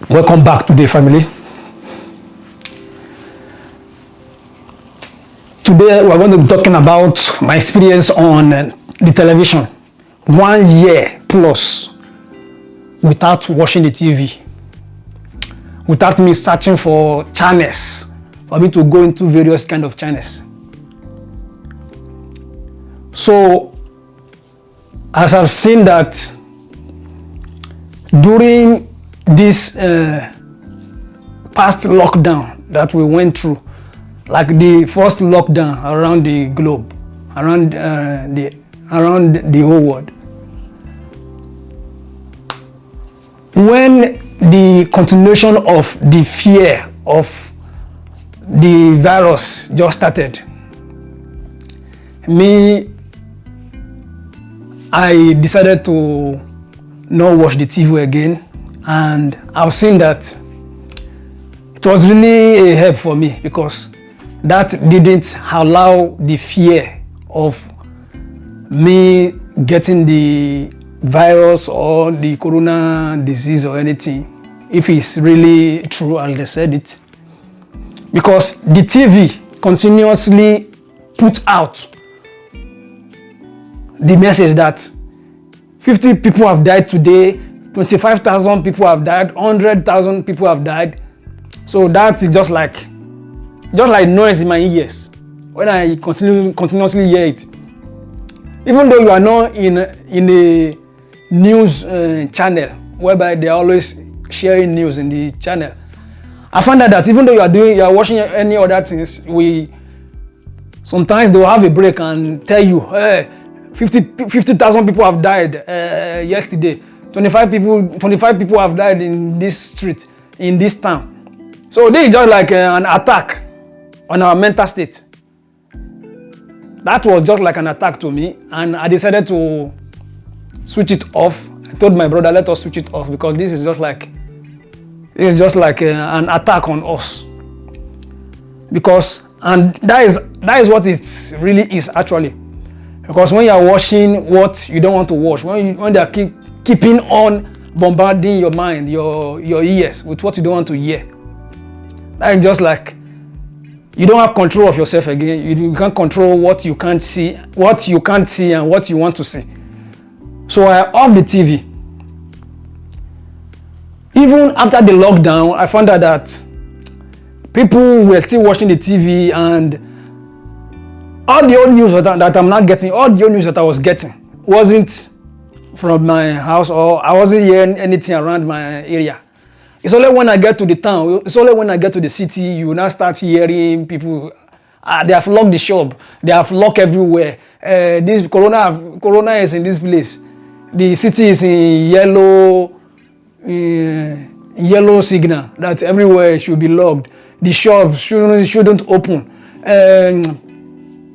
Welcome back to the family. Today we're going to be talking about my experience on the television. 1 year plus without watching the TV, without me searching for channels, for me to go into various kind of channels. So, as I've seen that during this past lockdown that we went through, like the first lockdown around the globe, around the whole world, when the continuation of the fear of the virus just started, I decided to not watch the TV again, and I've seen that it was really a help for me, because that didn't allow the fear of me getting the virus or the corona disease or anything, if it's really true as they said it. Because the TV continuously put out the message that 50 people have died today, 25,000 people have died, 100,000 people have died. So that is just like noise in my ears when I continuously hear it. Even though you are not in a news channel whereby they are always sharing news in the channel, I found out that even though you are watching any other things, sometimes they will have a break and tell you, hey, 50,000 people have died yesterday. 25 people have died in this street, in this town. So this is just like an attack on our mental state. That was just like an attack to me, and I decided to switch it off. I told my brother, let us switch it off, because this is just like an attack on us. And that is what it really is actually. Because when you are watching what you don't want to watch, when they are keeping on bombarding your mind, your ears with what you don't want to hear, that is just like you don't have control of yourself again. You can't control what you can't see, and what you want to see. So I off the TV. Even after the lockdown, I found out that people were still watching the TV, and all the old news that I'm not getting, all the old news that I was getting wasn't from my house, or I wasn't hearing anything around my area. It's only when I get to the town, it's only when I get to the city, you will now start hearing people, they have locked the shop, they have locked everywhere. This corona is in this place. The city is in yellow signal that everywhere should be locked. The shops shouldn't open.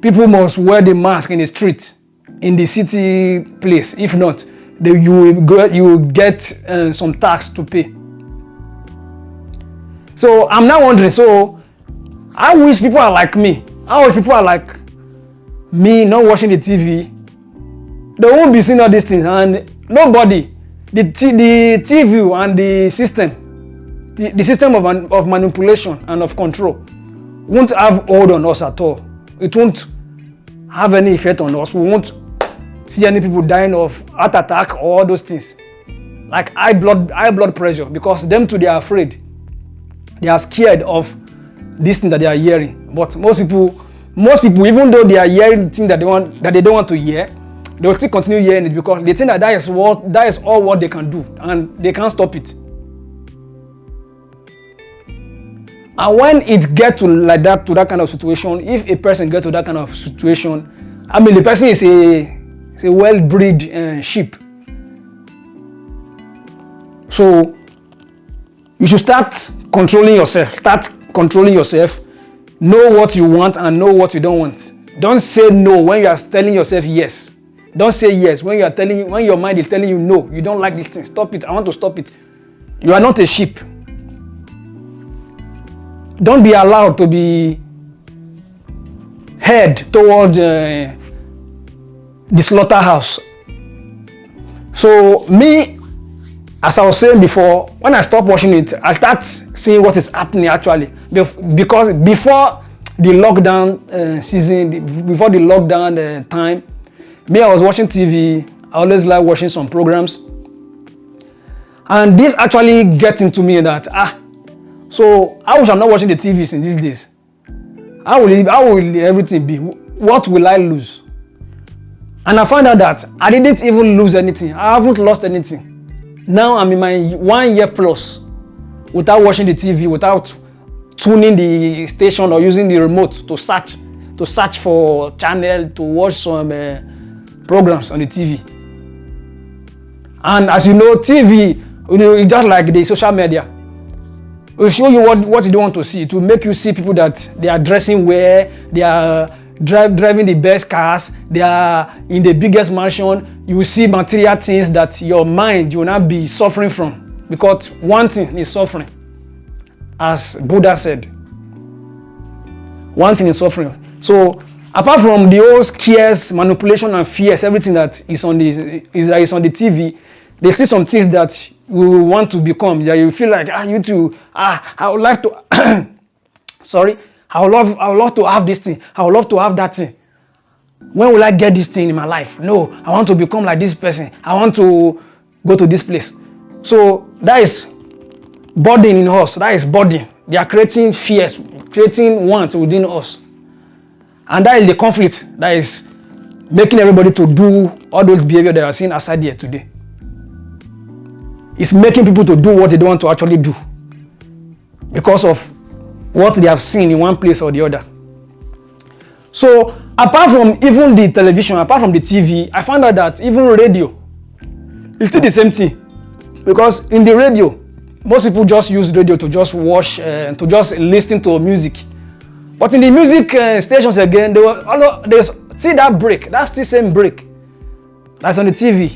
People must wear the mask in the street, in the city place. If not, you will get some tax to pay. So I'm now wondering, so I wish people are like me. I wish people are like me, not watching the TV. They won't be seeing all these things, and nobody, the TV and the system of manipulation and of control won't have hold on us at all. It won't have any effect on us. We won't see any people dying of heart attack or all those things, like high blood pressure, because them too, they are afraid. They are scared of this thing that they are hearing. But most people, even though they are hearing things that they don't want to hear, they will still continue hearing it, because they think that is all what they can do, and they can't stop it. And when it gets to that kind of situation, if a person gets to that kind of situation, I mean, the person is a well-bred sheep. So you should start controlling yourself. Know what you want and know what you don't want. Don't say no when you are telling yourself yes. Don't say yes when your mind is telling you no. You don't like this thing. Stop it. I want to stop it. You are not a sheep. Don't be allowed to be head towards the slaughterhouse. So me, as I was saying before, when I stop watching it, I start seeing what is happening actually. Because before the lockdown season, before the lockdown time, me, I was watching TV. I always like watching some programs. And this actually gets into me that, so I wish I'm not watching the TVs in these days. How will everything be? What will I lose? And I found out that I didn't even lose anything. I haven't lost anything. Now I'm in my 1 year plus without watching the TV, without tuning the station or using the remote to search for channel, to watch some programs on the TV. And as you know, TV, it's just like the social media. It will show you what you don't want to see. It will make you see people that they are dressing well, they are driving the best cars, they are in the biggest mansion. You will see material things that your mind will not be suffering from, because one thing is suffering, as Buddha said. One thing is suffering. So apart from the old scares, manipulation and fears, everything that is on the TV, there's still some things that you want to become, that you feel like I would like to sorry, I would love to have this thing, I would love to have that thing. When will I get this thing in my life? No, I want to become like this person, I want to go to this place. So that is burden in us, that is burden. They are creating fears, creating wants within us. And that is the conflict that is making everybody to do all those behaviors that you are seeing outside here today. It's making people to do what they don't want to actually do because of what they have seen in one place or the other. So apart from even the television, apart from the TV, I found out that even radio, it's still the same thing. Because in the radio, most people just use radio to just watch, to just listen to music. But in the music stations again, there's still that break, that's the same break that's on the TV.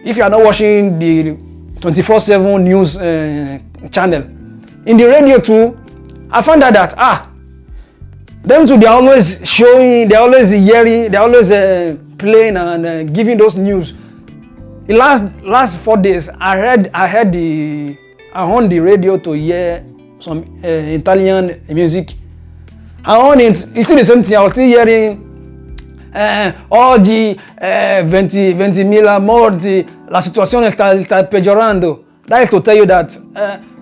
If you are not watching the 24/7 news channel, in the radio too, I found out that them too, they're always showing, they're always hearing, they're always playing and giving those news. The last 4 days, I on the radio to hear some Italian music. I on it, it's still the same thing. I was still hearing oggi 20.000 morti, la situazione sta peggiorando. That is to tell you that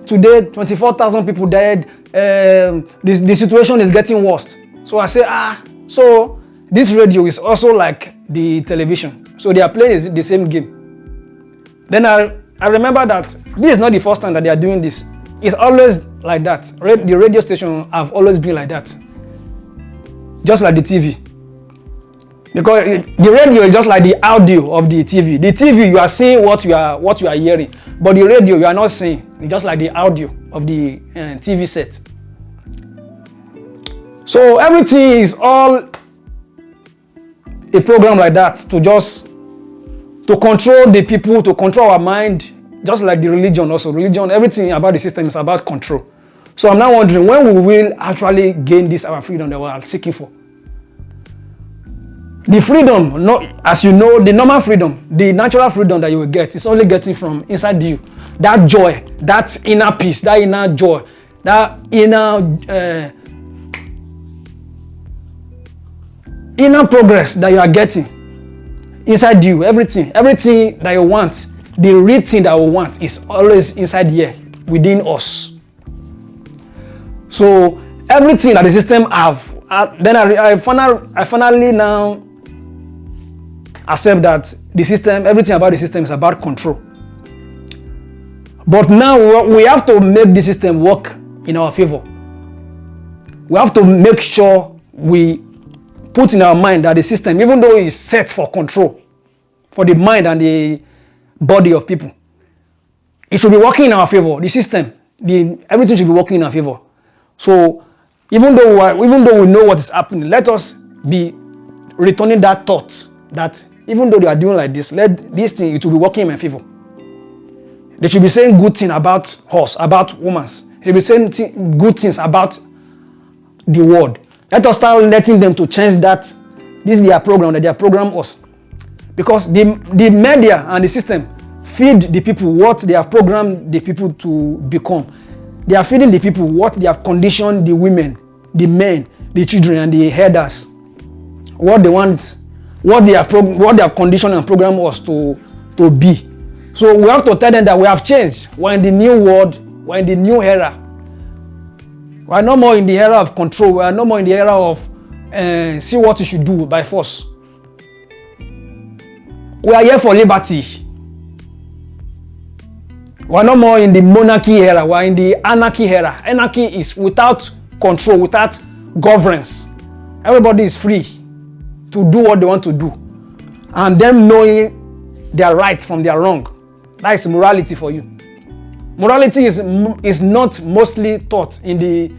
today 24,000 people died. The situation is getting worse. So I say, so this radio is also like the television. So they are playing the same game. Then I remember that this is not the first time that they are doing this. It's always like that. The radio station have always been like that. Just like the TV. Because the radio is just like the audio of the TV. The TV, you are seeing what you are hearing. But the radio, you are not seeing. It's just like the audio of the TV set. So everything is all a program like that to control the people, to control our mind, just like the religion also. Religion, everything about the system is about control. So I'm now wondering when we will actually gain this our freedom that we are seeking for. The freedom, as you know, the normal freedom, the natural freedom that you will get is only getting from inside you. That joy, that inner peace, that inner joy, that inner progress that you are getting inside you. Everything that you want, the real thing that we want is always inside here, within us. So everything that the system have, then I finally now accept that the system, everything about the system is about control. But now we have to make the system work in our favor. We have to make sure we put in our mind that the system, even though it's set for control, for the mind and the body of people, it should be working in our favor. The system, everything should be working in our favor. So even though we know what is happening, let us be returning that thought that even though they are doing like this, let this thing, it will be working in my favor. They should be saying good things about us, about women. They should be saying good things about the world. Let us start letting them to change that. This is their program, that they are program us. Because the media and the system feed the people what they have programmed the people to become. They are feeding the people what they have conditioned the women, the men, the children, and the elders. What they want, what they have conditioned and programmed us to be. So we have to tell them that we have changed. We're in the new world. We're in the new era. We are no more in the era of control. We are no more in the era of see what you should do by force. We are here for liberty. We are no more in the monarchy era. We are in the anarchy era. Anarchy is without control, without governance. Everybody is free to do what they want to do. And them knowing their right from their wrong. That is morality for you. Morality is not mostly taught in the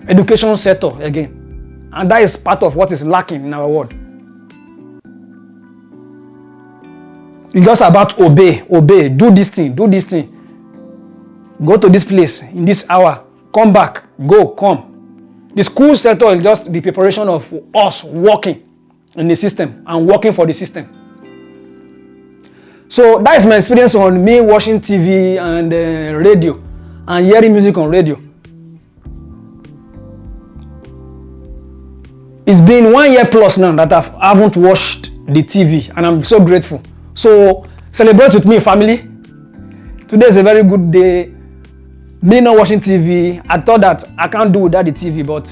education sector again. And that is part of what is lacking in our world. It's just about obey, do this thing. Go to this place in this hour, come back, come. The school sector is just the preparation of us working in the system and working for the system. So that is my experience on me watching TV and radio and hearing music on radio. It's been 1 year plus now that I haven't watched the TV, and I'm so grateful. So celebrate with me, family. Today is a very good day. Me not watching TV, I thought that I can't do without the TV, but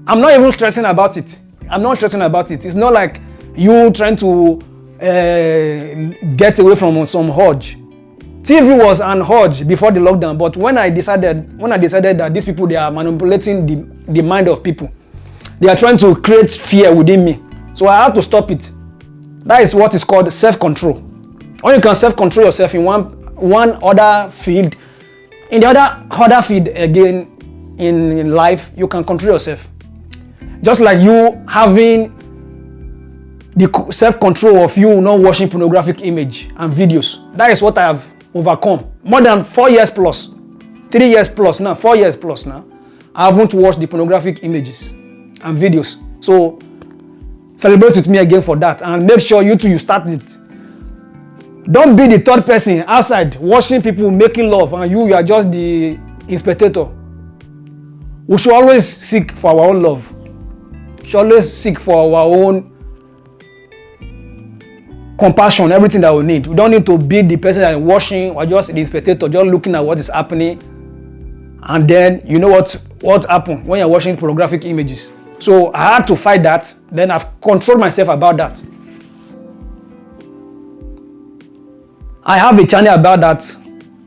I'm not even stressing about it. It's not like you trying to get away from some urge. TV was an urge before the lockdown, but when I decided that these people, they are manipulating the mind of people, they are trying to create fear within me, so I had to stop it. That is what is called self-control. When you can self-control yourself in one other field, in the other field again in life, you can control yourself. Just like you having the self-control of you not watching pornographic image and videos. That is what I have overcome. More than 4 years plus, 3 years plus now, 4 years plus now, I haven't watched the pornographic images and videos. So celebrate with me again for that, and make sure you too, you start it. Don't be the third person outside watching people making love and you are just the spectator. We should always seek for our own love. We should always seek for our own compassion, everything that we need. We don't need to be the person that is watching or just the spectator, just looking at what is happening. And then you know what happened when you're watching pornographic images. So I had to fight that. Then I've controlled myself about that. I have a channel about that.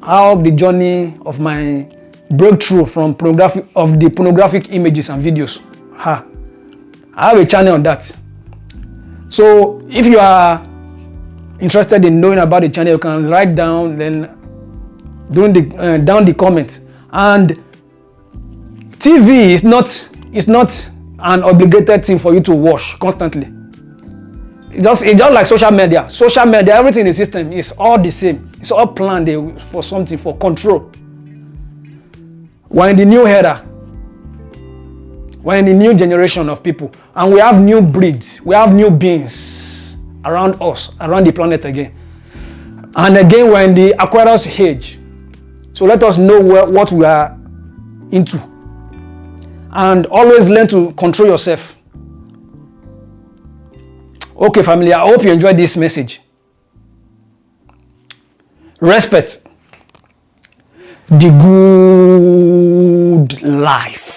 How the journey of my breakthrough from the pornographic images and videos. I have a channel on that. So if you are interested in knowing about the channel, you can write down down the comments. And TV is not an obligated thing for you to watch constantly. It's just like social media. Social media, everything in the system is all the same. It's all planned for something, for control. We're in the new era. We're in the new generation of people. And we have new breeds. We have new beings around us, around the planet again. And again, we're in the Aquarius age. So let us know what we are into. And always learn to control yourself. Okay, family, I hope you enjoyed this message. Respect the good life.